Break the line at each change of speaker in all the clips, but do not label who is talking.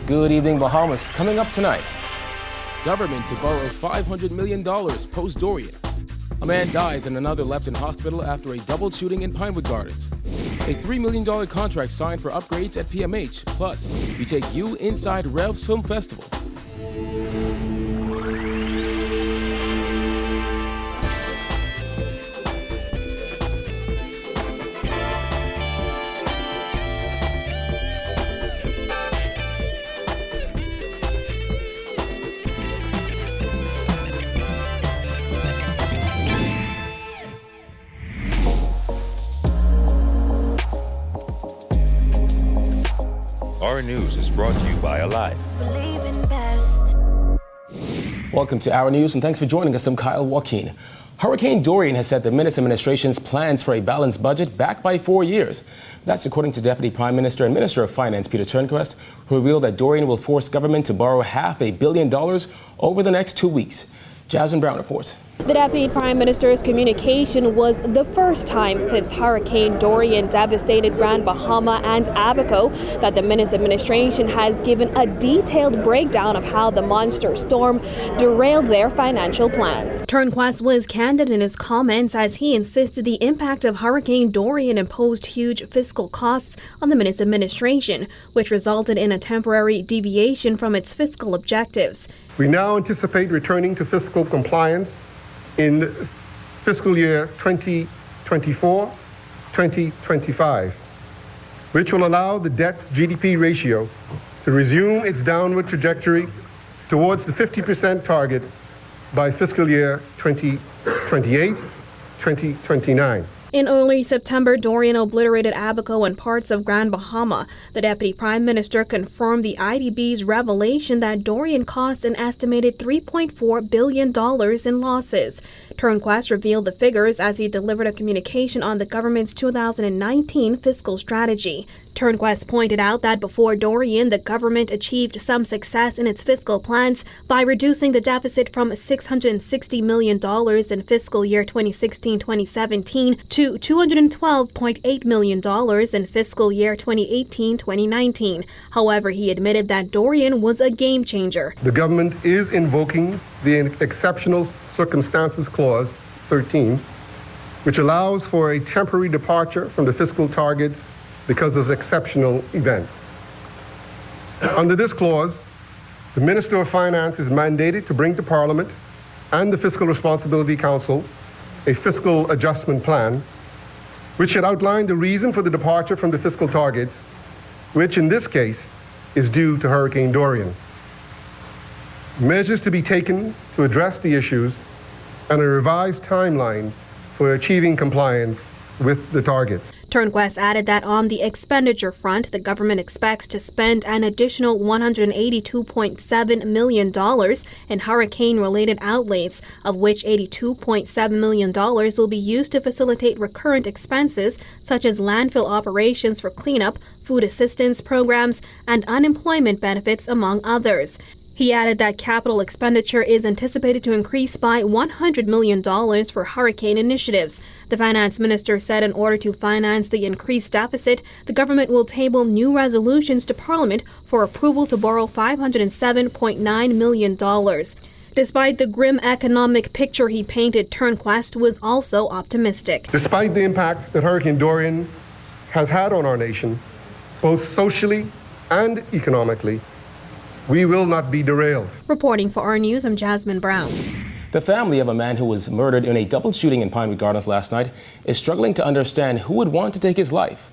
Good evening, Bahamas. Coming up tonight. Government to borrow $500 million post-Dorian. A man dies and another left in hospital after a double shooting in Pinewood Gardens. A $3 million contract signed for upgrades at PMH. Plus, we take you inside Rev's Film Festival.
Our News is brought to you by Alive.
Welcome to Our News, and thanks for joining us. I'm Kyle Joaquin. Hurricane Dorian has set the Minutes administration's plans for a balanced budget back by 4 years. That's according to Deputy Prime Minister and Minister of Finance Peter Turnquist, who revealed that Dorian will force government to borrow $500 million over the next 2 weeks. Jasmine Brown reports.
The Deputy Prime Minister's communication was the first time since Hurricane Dorian devastated Grand Bahama and Abaco that the Minutes administration has given a detailed breakdown of how the monster storm derailed their financial plans. Turnquist was candid in his comments as he insisted the impact of Hurricane Dorian imposed huge fiscal costs on the Minutes administration, which resulted in a temporary deviation from its fiscal objectives.
We now anticipate returning to fiscal compliance in fiscal year 2024-2025, which will allow the debt-GDP ratio to resume its downward trajectory towards the 50% target by fiscal year 2028-2029.
In early September, Dorian obliterated Abaco and parts of Grand Bahama. The Deputy Prime Minister confirmed the IDB's revelation that Dorian cost an estimated $3.4 billion in losses. Turnquist revealed the figures as he delivered a communication on the government's 2019 fiscal strategy. Turnquist pointed out that before Dorian, the government achieved some success in its fiscal plans by reducing the deficit from $660 million in fiscal year 2016-2017 to $212.8 million in fiscal year 2018-2019. However, he admitted that Dorian was a game changer.
The government is invoking the Exceptional Circumstances Clause 13, which allows for a temporary departure from the fiscal targets because of exceptional events. Under this clause, the Minister of Finance is mandated to bring to Parliament and the Fiscal Responsibility Council a fiscal adjustment plan, which should outline the reason for the departure from the fiscal targets, which in this case is due to Hurricane Dorian. Measures to be taken to address the issues and a revised timeline for achieving compliance with the targets.
Turnquist added that on the expenditure front, the government expects to spend an additional $182.7 million in hurricane-related outlays, of which $82.7 million will be used to facilitate recurrent expenses such as landfill operations for cleanup, food assistance programs, and unemployment benefits, among others. He added that capital expenditure is anticipated to increase by $100 million for hurricane initiatives. The finance minister said in order to finance the increased deficit, the government will table new resolutions to Parliament for approval to borrow $507.9 million. Despite the grim economic picture he painted, Turnquist was also optimistic.
Despite the impact that Hurricane Dorian has had on our nation, both socially and economically, we will not be derailed.
Reporting for Our News, I'm Jasmine Brown.
The family of a man who was murdered in a double shooting in Pinewood Gardens last night is struggling to understand who would want to take his life.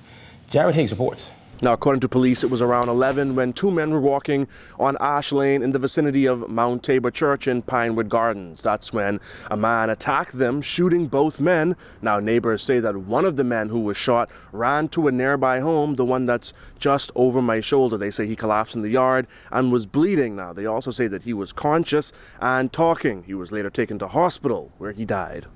Jared Higgs reports.
Now, according to police, it was around 11 when two men were walking on Ash Lane in the vicinity of Mount Tabor Church in Pinewood Gardens. That's when a man attacked them, shooting both men. Now, neighbors say that one of the men who was shot ran to a nearby home, the one that's just over my shoulder. They say he collapsed in the yard and was bleeding. Now, they also say that he was conscious and talking. He was later taken to hospital, where he died.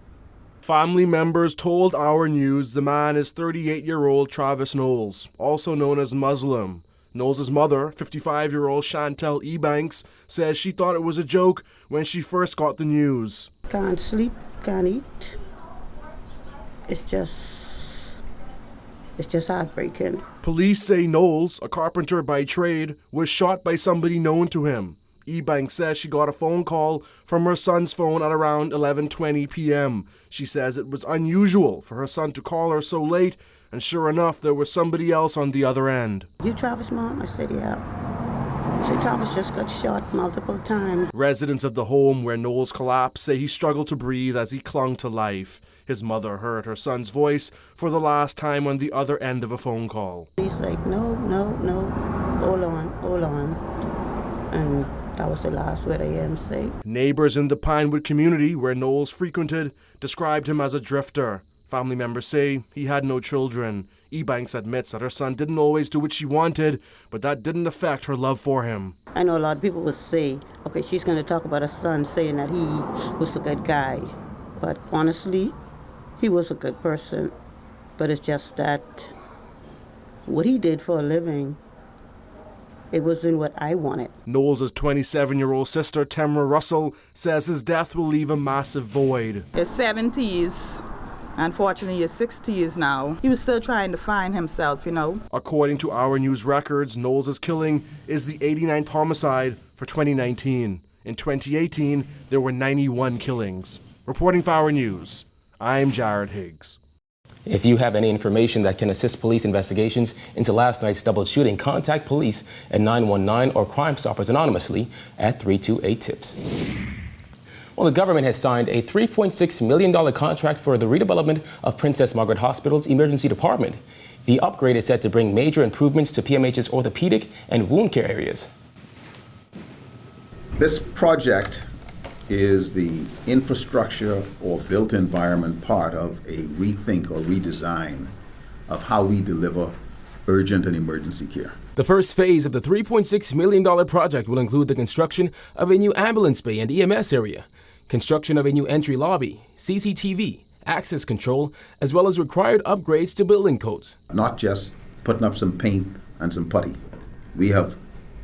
Family members told Our News the man is 38-year-old Travis Knowles, also known as Muslim. Knowles' mother, 55-year-old Chantel Ebanks, says she thought it was a joke when she first got the news.
Can't sleep, can't eat. It's just It's just heartbreaking.
Police say Knowles, a carpenter by trade, was shot by somebody known to him. Ebanks says she got a phone call from her son's phone at around 11:20 p.m. She says it was unusual for her son to call her so late, and sure enough, there was somebody else on the other end.
You Travis' mom? I said, yeah. He said, Travis just got shot multiple times.
Residents of the home where Knowles collapsed say he struggled to breathe as he clung to life. His mother heard her son's voice for the last time on the other end of a phone call.
He's like, no, hold on. And that was the last word I heard him say.
Neighbors in the Pinewood community where Knowles frequented described him as a drifter. Family members say he had no children. Ebanks admits that her son didn't always do what she wanted, but that didn't affect her love for him.
I know a lot of people would say, okay, she's going to talk about her son, saying that he was a good guy. But honestly, he was a good person. But it's just that what he did for a living, it wasn't what I wanted.
Knowles' 27-year-old sister, Tamara Russell, says his death will leave a massive void.
His 70s, unfortunately his 60s now. He was still trying to find himself, you know.
According to Our News records, Knowles' killing is the 89th homicide for 2019. In 2018, there were 91 killings. Reporting for Our News, I'm Jared Higgs.
If you have any information that can assist police investigations into last night's double shooting, contact police at 919 or Crime Stoppers anonymously at 328-TIPS. Well, the government has signed a $3.6 million contract for the redevelopment of Princess Margaret Hospital's emergency department. The upgrade is set to bring major improvements to PMH's orthopedic and wound care areas.
This project is the infrastructure or built environment part of a rethink or redesign of how we deliver urgent and emergency care.
The first phase of the $3.6 million project will include the construction of a new ambulance bay and EMS area, construction of a new entry lobby, CCTV, access control, as well as required upgrades to building codes.
Not just putting up some paint and some putty. We have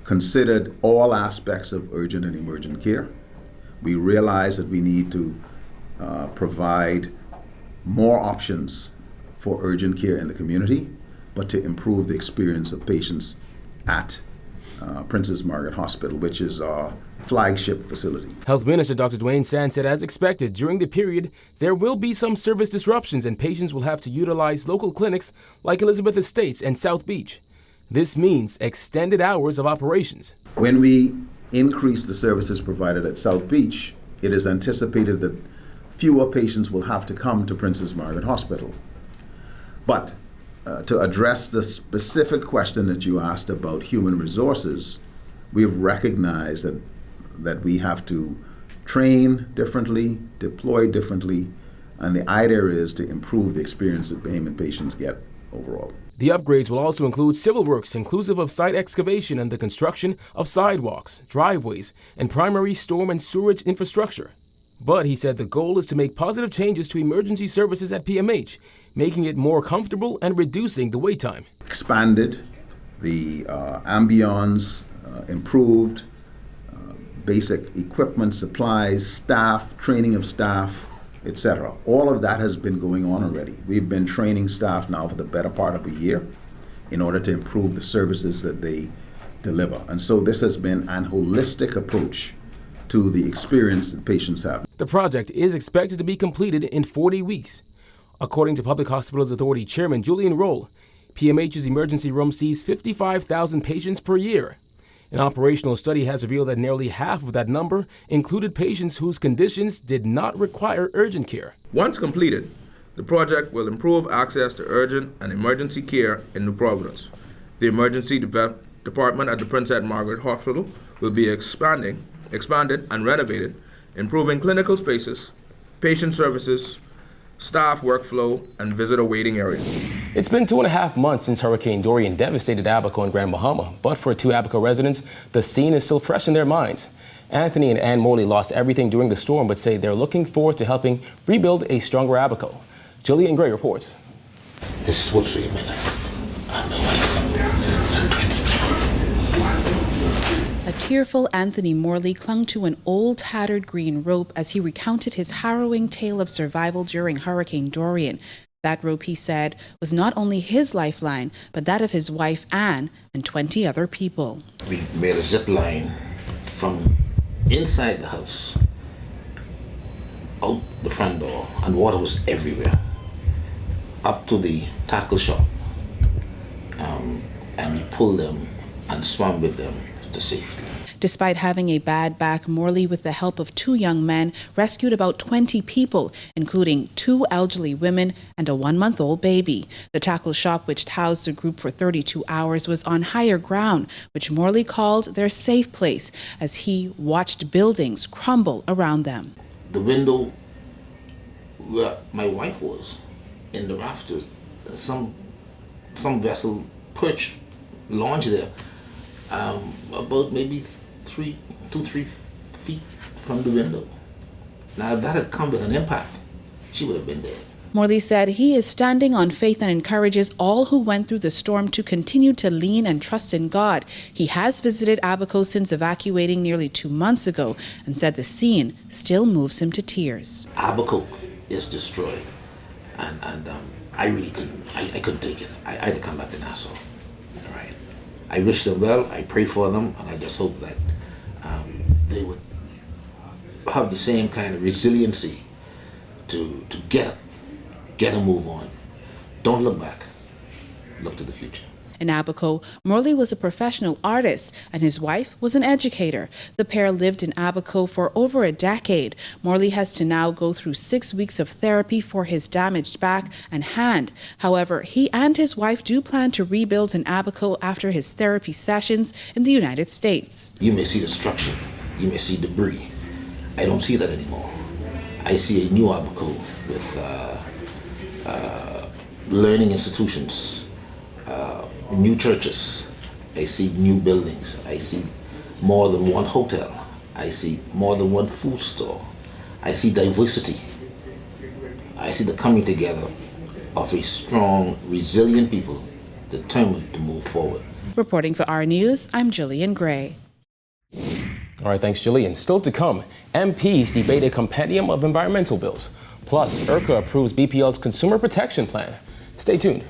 considered all aspects of urgent and emergent care. We realize that we need to provide more options for urgent care in the community, but to improve the experience of patients at Princess Margaret Hospital, which is our flagship facility.
Health Minister Dr. Dwayne Sand said, as expected, during the period, there will be some service disruptions and patients will have to utilize local clinics like Elizabeth Estates and South Beach. This means extended hours of operations.
When we increase the services provided at South Beach, it is anticipated that fewer patients will have to come to Princess Margaret Hospital. But to address the specific question that you asked about human resources, we've recognized that we have to train differently, deploy differently, and the idea is to improve the experience that payment patients get overall.
The upgrades will also include civil works inclusive of site excavation and the construction of sidewalks, driveways, and primary storm and sewage infrastructure. But he said the goal is to make positive changes to emergency services at PMH, making it more comfortable and reducing the wait time.
Expanded, the ambience improved, basic equipment, supplies, staff, training of staff, etc. All of that has been going on already. We've been training staff now for the better part of a year in order to improve the services that they deliver. And so this has been an holistic approach to the experience that patients have.
The project is expected to be completed in 40 weeks. According to Public Hospitals Authority Chairman Julian Roll, PMH's emergency room sees 55,000 patients per year. An operational study has revealed that nearly half of that number included patients whose conditions did not require urgent care.
Once completed, the project will improve access to urgent and emergency care in New Providence. The emergency department at the Princess Margaret Hospital will be expanded and renovated, improving clinical spaces, patient services, staff workflow, and visitor waiting areas.
It's been 2.5 months since Hurricane Dorian devastated Abaco and Grand Bahama, but for 2 Abaco residents, the scene is still fresh in their minds. Anthony and Ann Morley lost everything during the storm, but say they're looking forward to helping rebuild a stronger Abaco. Julian Gray reports.
This is what saved my life. I know
A tearful Anthony Morley clung to an old tattered green rope as he recounted his harrowing tale of survival during Hurricane Dorian. That rope, he said, was not only his lifeline, but that of his wife, Anne, and 20 other people.
We made a zip line from inside the house, out the front door, and water was everywhere, up to the tackle shop. And we pulled them and swam with them to safety.
Despite having a bad back, Morley, with the help of 2 young men, rescued about 20 people, including 2 elderly women and a 1-month-old baby. The tackle shop, which housed the group for 32 hours, was on higher ground, which Morley called their safe place, as he watched buildings crumble around them.
The window where my wife was, in the rafters, some vessel perched, launched there, about maybe 2-3 feet from the window. Now, if that had come with an impact, she would have been dead.
Morley said he is standing on faith and encourages all who went through the storm to continue to lean and trust in God. He has visited Abaco since evacuating nearly 2 months ago and said the scene still moves him to tears.
Abaco is destroyed, and I really couldn't take it. I had to come back to Nassau. All right. I wish them well, I pray for them, and I just hope that they would have the same kind of resiliency to get a move on. Don't look back, look to the future.
In Abaco, Morley was a professional artist and his wife was an educator. The pair lived in Abaco for over a decade. Morley has to now go through 6 weeks of therapy for his damaged back and hand. However, he and his wife do plan to rebuild in Abaco after his therapy sessions in the United States.
You may see destruction, you may see debris. I don't see that anymore. I see a new Abaco with learning institutions, new churches. I see new buildings. I see more than one hotel. I see more than one food store. I see diversity. I see the coming together of a strong, resilient people determined to move forward.
Reporting for our News, I'm Jillian Gray.
All right, thanks, Jillian. Still to come, MPs debate a compendium of environmental bills. Plus, IRCA approves BPL's consumer protection plan. Stay tuned.